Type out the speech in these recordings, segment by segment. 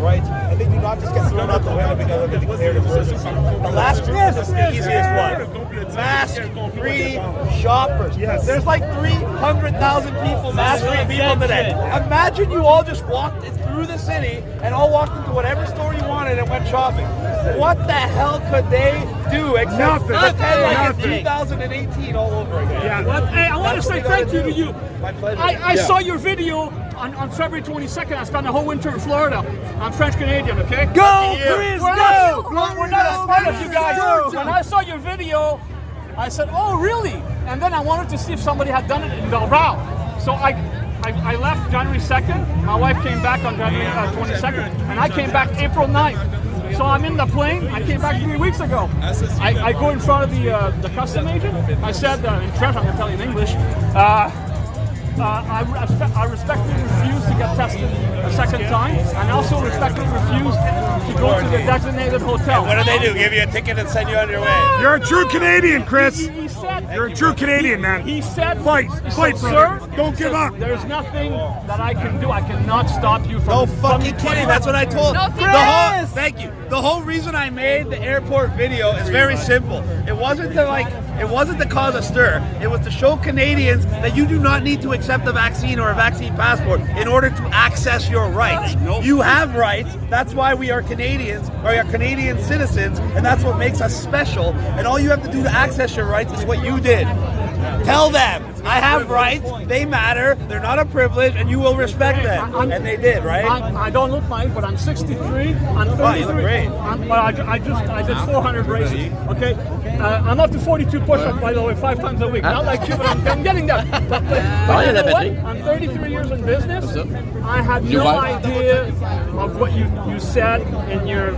rights, and they do not just get thrown out the window because of the declared emergency. The last group is the easiest one. Mask-free shoppers. Yes. There's like 300,000 people, mask-free people today. Imagine you all just walked through the city and all walked into whatever store you wanted and went shopping. What the hell could they do except pretend like it's 2018 all over again? Yeah. Hey, I want to say thank you to you. My pleasure. I saw your video on February 22nd. I spent the whole winter in Florida. I'm French Canadian, okay? Go, Chris, go! We're not as smart as you guys. When I saw your video, I said, oh, really? And then I wanted to see if somebody had done it in Belval. So I left January 2nd. My wife came back on January 22nd. And I came back April 9th. So I'm in the plane. I came back 3 weeks ago. I go in front of the custom agent. I said, in French, I'm going to tell you in English, I respectfully refuse to get tested a second time, and also respectfully refuse to go to the designated hotel. What do they do? Give you a ticket and send you on your way? You're a true Canadian, Chris. He said, You're a true Canadian, man. he said, Fight, sir, brother. Don't give up. There's nothing that I can do. I cannot stop you from. No fucking kidding. That's what I told. No, Thank you. The whole reason I made the airport video is very simple. It wasn't to cause a stir. It was to show Canadians that you do not need to accept a vaccine or a vaccine passport in order to access your rights. You have rights. That's why we are Canadians, or we are Canadian citizens, and that's what makes us special. And all you have to do to access your rights is what you did. Tell them, I have rights, they matter, they're not a privilege, and you will respect them. And they did, right? I don't look my age, but I'm 63. I'm 33. Wow, you look great. I did 400 races. Okay, I'm up to 42 push-ups, by the way, 5 times a week. Not like you, but I'm getting there. But you know what? I'm 33 years in business. I had no idea of what you said in your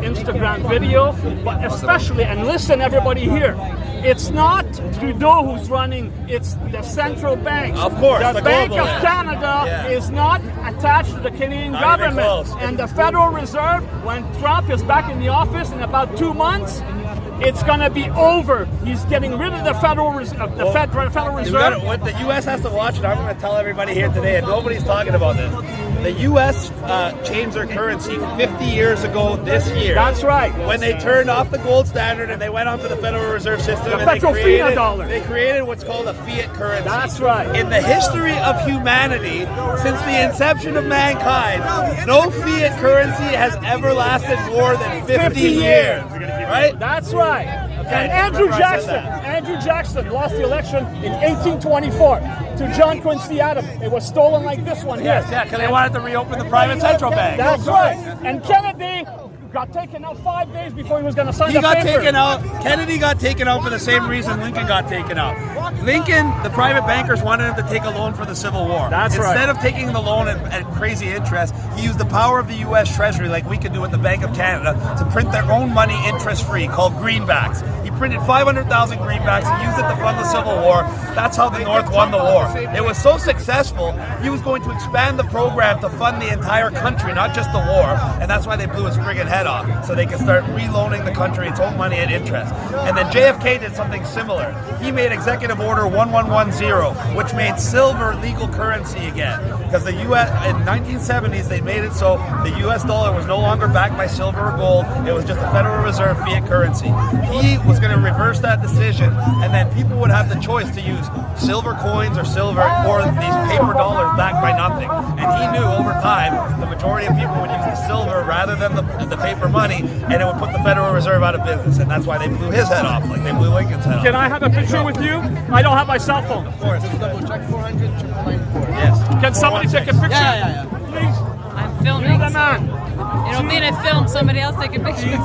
Instagram video, but especially, and listen, everybody here. It's not Trudeau who's running, it's the central bank. Of course, the Bank global. of Canada is not attached to the Canadian Not even government. close. And the Federal Reserve, when Trump is back in the office in about 2 months, it's going to be over. He's getting rid of the Federal Reserve. What the U.S. has to watch, and I'm going to tell everybody here today, and nobody's talking about this. The U.S. changed their currency 50 years ago this year. That's right. When they turned off the gold standard and they went onto the Federal Reserve System, The and Petrofina dollar. they created what's called a fiat currency. That's right. In the history of humanity, since the inception of mankind, no fiat currency has ever lasted more than 50 years. Right? That's right. And Andrew Jackson lost the election in 1824 to John Quincy Adams. It was stolen like this one here. Yes, yeah, because they wanted to reopen the private central bank. That's right. And Kennedy got taken out 5 days before he was going to sign the paper. Kennedy got taken out for the same reason Lincoln got taken out. Lincoln, the private bankers wanted him to take a loan for the Civil War. That's right. Instead of taking the loan at crazy interest, he used the power of the U.S. Treasury, like we could do at the Bank of Canada, to print their own money interest-free, called greenbacks. He printed 500,000 greenbacks and used it to fund the Civil War. That's how the North won the war. It was so successful, he was going to expand the program to fund the entire country, not just the war, and that's why they blew his friggin' head off, so they could start reloaning the country its own money at interest. And then JFK did something similar. He made Executive Order 1110, which made silver legal currency again. Because the U.S. in 1970s, they made it so the U.S. dollar was no longer backed by silver or gold. It was just a Federal Reserve fiat currency. He was going to reverse that decision, and then people would have the choice to use silver coins or silver or these paper dollars backed by nothing. And he knew over time the majority of people would use the silver rather than the paper money, and it would put the Federal Reserve out of business. And that's why they blew his head off, like they blew Lincoln's head off. Can I have a picture with you? I don't have my cell phone. Of course. Check 400 Yes. Can somebody take a picture? Yeah. Please. I'm filming. You're the man. You don't mean I filmed somebody else taking pictures.